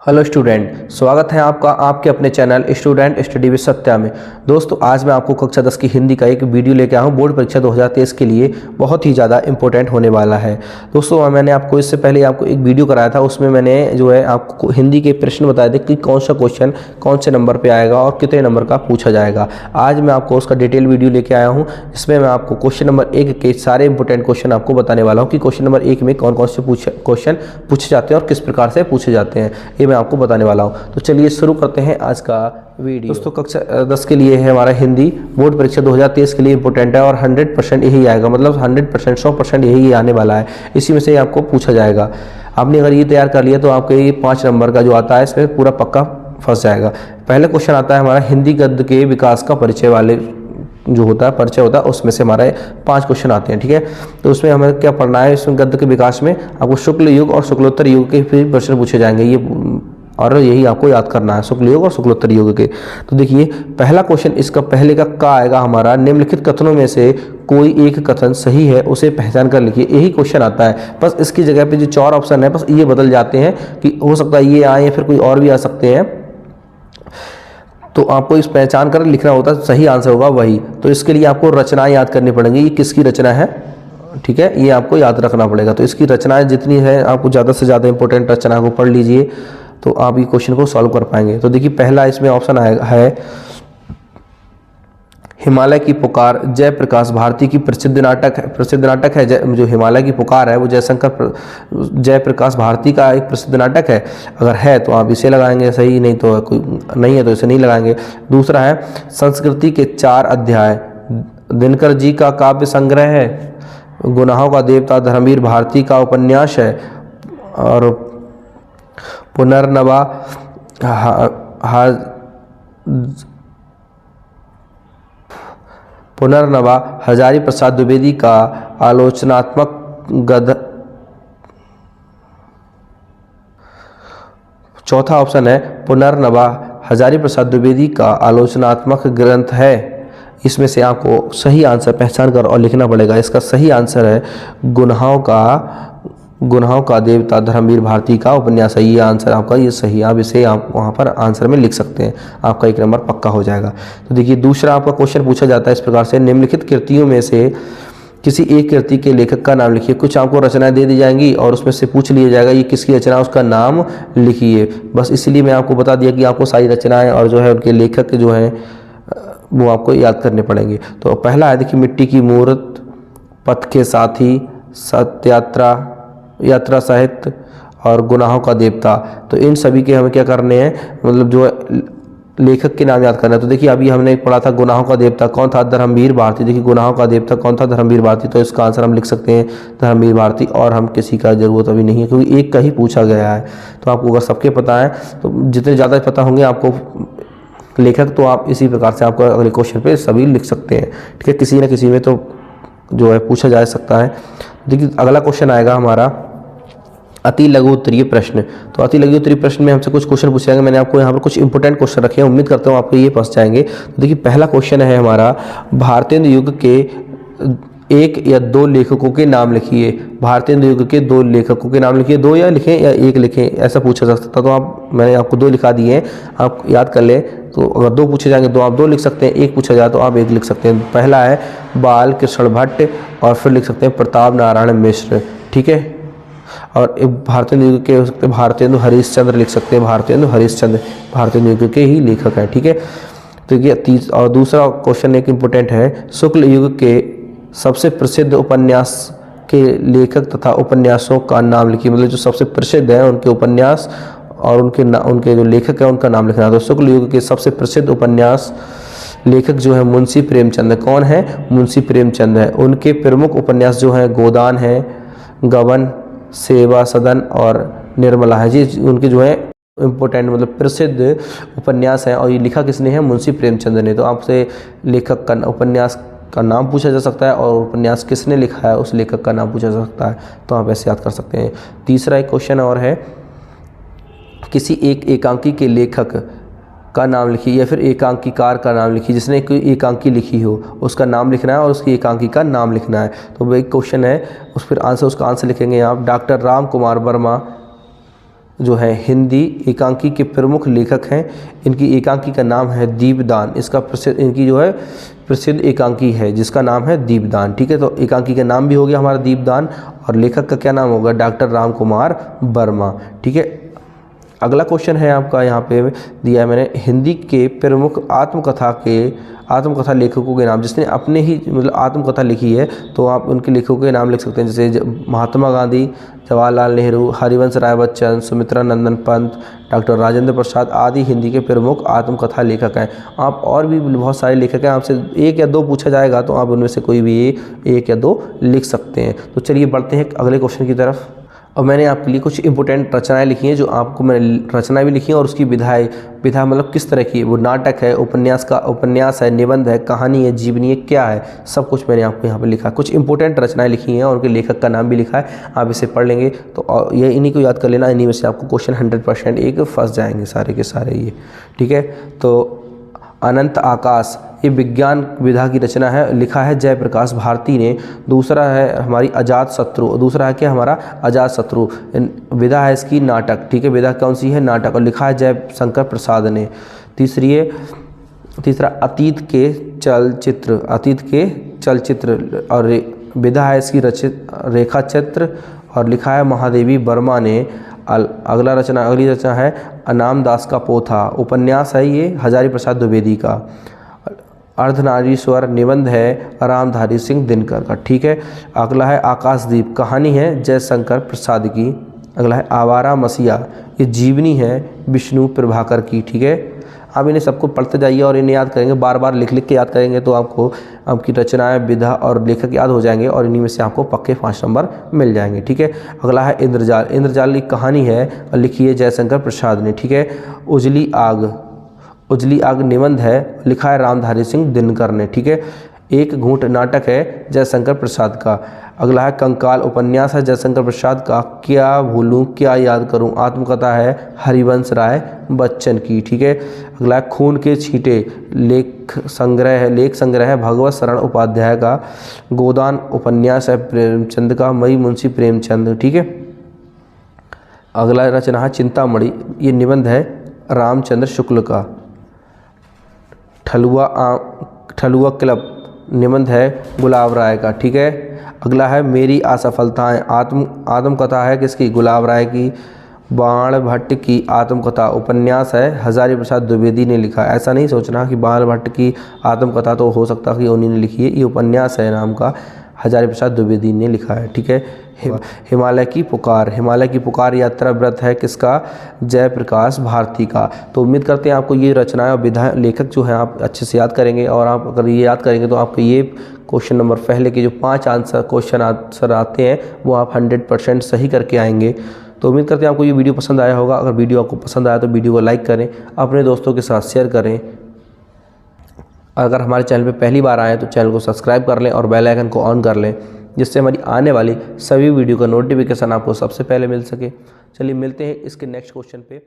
Hello student, स्वागत है आपका आपके अपने channel student study with Satya में। दोस्तों, आज मैं आपको कक्षा 10 की हिंदी का एक वीडियो लेके आया हूँ। बोर्ड परीक्षा 2023 के लिए बहुत ही ज़्यादा इंपॉर्टेंट होने वाला है। दोस्तों, मैंने आपको इससे पहले आपको एक वीडियो कराया था, उसमें मैंने जो है आपको हिंदी के प्रश्न बताए थे कि कौन सा क्वेश्चन कौन से नंबर पर आएगा और कितने नंबर का पूछा जाएगा। आज मैं आपको उसका डिटेल वीडियो लेके आया हूँ, जिसमें मैं आपको क्वेश्चन नंबर 1 के सारे इंपॉर्टेंट क्वेश्चन आपको बताने वाला हूँ कि क्वेश्चन नंबर 1 में कौन कौन से क्वेश्चन पूछे जाते हैं और किस प्रकार से पूछे जाते हैं, ये मैं आपको बताने वाला हूँ। तो चलिए शुरू करते हैं आज का वीडियो। दोस्तों, कक्षा 10 के लिए है हमारा हिंदी। बोर्ड परीक्षा 2023 के लिए इंपॉर्टेंट है और 100% यही आएगा, मतलब 100% 100% यही आने वाला है। इसी में से आपको पूछा जाएगा। आपने अगर ये तैयार कर लिया तो आपके ये 5 नंबर का जो आता है इसमें पूरा पक्का फंस जाएगा। पहले क्वेश्चन आता है हमारा हिंदी गद्य के विकास का परिचय वाले जो होता है परिचय होता है, उसमें से हमारे 5 क्वेश्चन आते हैं। ठीक है, तो उसमें हमें क्या पढ़ना है? इसमें गद्य के विकास में आपको शुक्ल युग और शुक्लोत्तर युग के फिर प्रश्न पूछे जाएंगे, ये और यही आपको याद करना है, शुक्ल युग और शुक्लोत्तर युग के। तो देखिए, पहला क्वेश्चन इसका पहले का आएगा हमारा, निम्नलिखित कथनों में से कोई एक कथन सही है, उसे पहचान कर लिखिए। यही क्वेश्चन आता है, बस इसकी जगह पे जो 4 ऑप्शन है बस ये बदल जाते हैं कि हो सकता है ये आए या फिर कोई और भी आ सकते हैं। तो आपको इस पहचान कर लिखना होता है, सही आंसर होगा वही। तो इसके लिए आपको रचनाएं याद करनी पड़ेंगी, ये किसकी रचना है। ठीक है, ये आपको याद रखना पड़ेगा। तो इसकी रचनाएं जितनी है, आपको ज़्यादा से ज़्यादा इंपॉर्टेंट रचना को पढ़ लीजिए, तो आप ये क्वेश्चन को सॉल्व कर पाएंगे। तो देखिए, पहला इसमें ऑप्शन है हिमालय की पुकार, जयप्रकाश भारती की प्रसिद्ध नाटक है। जो हिमालय की पुकार है वो जयप्रकाश भारती का एक प्रसिद्ध नाटक है। अगर है तो आप इसे लगाएंगे सही, नहीं तो कोई नहीं है तो इसे नहीं लगाएंगे। दूसरा है संस्कृति के 4 अध्याय दिनकर जी का काव्य संग्रह है। गुनाहों का देवता धर्मवीर भारती का उपन्यास है। और पुनर्नवा हजारी प्रसाद द्विवेदी का आलोचनात्मक गद्य। चौथा ऑप्शन है पुनर्नवा हजारी प्रसाद द्विवेदी का आलोचनात्मक ग्रंथ है। इसमें से आपको सही आंसर पहचान कर और लिखना पड़ेगा। इसका सही आंसर है गुनाहों का देवता धर्मवीर भारती का उपन्यास है। ये आंसर आपका ये सही, आप इसे आप वहाँ पर आंसर में लिख सकते हैं, आपका 1 नंबर पक्का हो जाएगा। तो देखिए, दूसरा आपका क्वेश्चन पूछा जाता है इस प्रकार से, निम्नलिखित कृतियों में से किसी एक कृति के लेखक का नाम लिखिए। कुछ आपको रचनाएं दे दी जाएंगी और उसमें से पूछ लिया जाएगा ये किसकी रचना, उसका नाम लिखिए। बस इसीलिए मैं आपको बता दिया कि आपको सारी रचनाएं और जो है उनके लेखक जो हैं वो आपको याद करने पड़ेंगे। तो पहला है, देखिए, मिट्टी की मूर्त, पथ के साथी, सत्यात्रा, यात्रा साहित्य और गुनाहों का देवता। तो इन सभी के हमें क्या करने हैं, मतलब जो लेखक के नाम याद करना है। तो देखिए, अभी हमने पढ़ा था गुनाहों का देवता कौन था, धर्मवीर भारती। देखिए, गुनाहों का देवता कौन था, धर्मवीर भारती। तो इसका आंसर हम लिख सकते हैं धर्मवीर भारती, और हम किसी का जरूरत अभी नहीं है क्योंकि एक का ही पूछा गया है। तो आपको अगर सबके पता है तो जितने ज़्यादा पता होंगे आपको लेखक, तो आप इसी प्रकार से आपको अगले क्वेश्चन पे सभी लिख सकते हैं। ठीक है, किसी न किसी में तो जो है पूछा जा सकता है। देखिए, अगला क्वेश्चन आएगा हमारा अति लघु उत्तरीय प्रश्न। तो अति लघु उत्तरीय प्रश्न में हमसे कुछ क्वेश्चन पूछे जाएंगे। मैंने आपको यहाँ पर कुछ इंपॉर्टेंट क्वेश्चन रखे हैं, उम्मीद करता हूँ आपको ये फंस जाएंगे। तो देखिए, पहला क्वेश्चन है हमारा, भारतेंदु युग के 1 या 2 लेखकों के नाम लिखिए। भारतेंदु युग के 2 लेखकों के नाम लिखिए। 2 या लिखें या 1 लिखें, ऐसा पूछा जा सकता। तो मैंने आपको 2 लिखा दिए हैं, आप याद कर लें। तो अगर 2 पूछे जाएंगे तो आप 2 लिख सकते हैं, 1 पूछा जाए तो आप 1 लिख सकते हैं। पहला है बाल कृष्ण भट्ट, और फिर लिख सकते हैं प्रताप नारायण मिश्र। ठीक है, और एक भारतेंदु युग के हो सकते हैं भारतेंदु हरिश्चंद्र लिख सकते हैं। भारतेंदु हरिश्चंद्र भारतेंदु युग के ही लेखक हैं। ठीक है, तो ये और दूसरा क्वेश्चन एक इम्पोर्टेंट है, शुक्ल युग के सबसे प्रसिद्ध उपन्यास के लेखक तथा उपन्यासों का नाम लिखिए। मतलब जो सबसे प्रसिद्ध है उनके उपन्यास और उनके जो लेखक है उनका नाम लिखना। तो शुक्ल युग के सबसे प्रसिद्ध उपन्यास लेखक जो है मुंशी प्रेमचंद। कौन है? मुंशी प्रेमचंद है। उनके प्रमुख उपन्यास जो हैं गोदान है, गबन, सेवा सदन और निर्मला है। जी उनके जो है इम्पोर्टेंट मतलब प्रसिद्ध उपन्यास हैं, और ये लिखा किसने है? मुंशी प्रेमचंद ने। तो आपसे लेखक का उपन्यास का नाम पूछा जा सकता है और उपन्यास किसने लिखा है उस लेखक का नाम पूछा जा सकता है। तो आप ऐसे याद कर सकते हैं। तीसरा एक क्वेश्चन और है, किसी एक एकांकी के लेखक का नाम लिखिए या फिर एकांकीकार का नाम लिखिए। जिसने कोई एकांकी लिखी हो उसका नाम लिखना है और उसकी एकांकी का नाम लिखना है। तो वो एक क्वेश्चन है, उस फिर आंसर उसका आंसर लिखेंगे आप। डॉक्टर राम कुमार वर्मा, जो है हिंदी एकांकी के प्रमुख लेखक हैं। इनकी एकांकी का नाम है दीपदान। इसका प्रसिद्ध, इनकी जो है प्रसिद्ध एकांकी है जिसका नाम है दीपदान। ठीक है, तो एकांकी का नाम भी हो गया हमारा दीपदान, और लेखक का क्या नाम होगा? डॉक्टर राम कुमार वर्मा। ठीक है, अगला क्वेश्चन है आपका यहाँ पे दिया है मैंने, हिंदी के प्रमुख आत्मकथा लेखकों के नाम, जिसने अपने ही मतलब आत्मकथा लिखी है, तो आप उनके लेखकों के नाम लिख सकते हैं, जैसे महात्मा गांधी, जवाहरलाल नेहरू, हरिवंश राय बच्चन, सुमित्रा नंदन पंत, डॉक्टर राजेंद्र प्रसाद आदि हिंदी के प्रमुख आत्मकथा लेखक हैं। आप और भी बहुत सारे लेखक हैं, आपसे 1 या 2 पूछा जाएगा तो आप उनमें से कोई भी 1 या 2 लिख सकते हैं। तो चलिए बढ़ते हैं अगले क्वेश्चन की तरफ। और मैंने आपके लिए कुछ इंपॉर्टेंट रचनाएं लिखी हैं, जो आपको मैंने रचनाएं भी लिखी हैं और उसकी विधा मतलब किस तरह की, वो नाटक है, उपन्यास है, निबंध है, कहानी है, जीवनी है, क्या है, सब कुछ मैंने आपको यहाँ पे लिखा है। कुछ इंपॉर्टेंट रचनाएं लिखी हैं और उनके लेखक का नाम भी लिखा है। आप इसे पढ़ लेंगे तो ये इन्हीं को याद कर लेना, इन्हीं में से आपको क्वेश्चन 100% एक फंस जाएंगे सारे के सारे ये। ठीक है, तो अनंत आकाश ये विज्ञान विधा की रचना है, लिखा है जयप्रकाश भारती ने। दूसरा है हमारी अजातशत्रु, दूसरा है क्या हमारा अजातशत्रु, विधा है इसकी नाटक। ठीक है, विधा कौन सी है? नाटक, और लिखा है जयशंकर प्रसाद ने। तीसरा अतीत के चलचित्र, और विधा है इसकी रेखा चित्र, और लिखा है महादेवी वर्मा ने। अगली रचना है अनामदास का पोथा, उपन्यास है ये हजारी प्रसाद द्विवेदी का। अर्धनारीश्वर निबंध है रामधारी सिंह दिनकर का। ठीक है, अगला है आकाशदीप, कहानी है जयशंकर प्रसाद की। अगला है आवारा मसीहा, ये जीवनी है विष्णु प्रभाकर की। ठीक है, आप इन्हें सबको पढ़ते जाइए और इन्हें याद करेंगे, बार बार लिख के याद करेंगे तो आपको आपकी रचनाएं, विधा और लेखक याद हो जाएंगे, और इन्हीं में से आपको पक्के 5 नंबर मिल जाएंगे। ठीक है, अगला है इंद्रजाल की कहानी है, लिखी है जयशंकर प्रसाद ने। ठीक है, उजली आग निबंध है, लिखा है रामधारी सिंह दिनकर ने। ठीक है, एक घूंट नाटक है जयशंकर प्रसाद का। अगला है कंकाल, उपन्यास है जयशंकर प्रसाद का। क्या भूलूं क्या याद करूं, आत्मकथा है हरिवंश राय बच्चन की। ठीक है, अगला है खून के छींटे, लेख संग्रह है भगवत शरण उपाध्याय का। गोदान उपन्यास है प्रेमचंद का, मई मुंशी प्रेमचंद। ठीक है, अगला रचना है चिंतामणि, ये निबंध है रामचंद्र शुक्ल का। ठलुआ क्लब निबंध है गुलाब राय का। ठीक है, अगला है मेरी असफलताएं, आत्मकथा है किसकी? गुलाब राय की। बाण भट्ट की आत्मकथा, उपन्यास है हजारी प्रसाद द्विवेदी ने लिखा। ऐसा नहीं सोचना कि बाण भट्ट की आत्मकथा तो हो सकता कि उन्हीं ने लिखी है, ये उपन्यास है नाम का, हजारी प्रसाद द्विवेदी ने लिखा है। ठीक है, हिमालय की पुकार यात्रा व्रत है किसका? जयप्रकाश भारती का। तो उम्मीद करते हैं आपको ये रचनाएं और विधा लेखक जो है आप अच्छे से याद करेंगे, और आप अगर ये याद करेंगे तो आपको ये क्वेश्चन नंबर पहले के जो 5 क्वेश्चन आंसर आते हैं वो आप 100% सही करके आएंगे। तो उम्मीद करते हैं आपको ये वीडियो पसंद आया होगा। अगर वीडियो आपको पसंद आया तो वीडियो को लाइक करें, अपने दोस्तों के साथ शेयर करें। अगर हमारे चैनल पे पहली बार आए तो चैनल को सब्सक्राइब कर लें और बेल आइकन को ऑन कर लें, जिससे हमारी आने वाली सभी वीडियो का नोटिफिकेशन आपको सबसे पहले मिल सके। चलिए मिलते हैं इसके नेक्स्ट क्वेश्चन पे।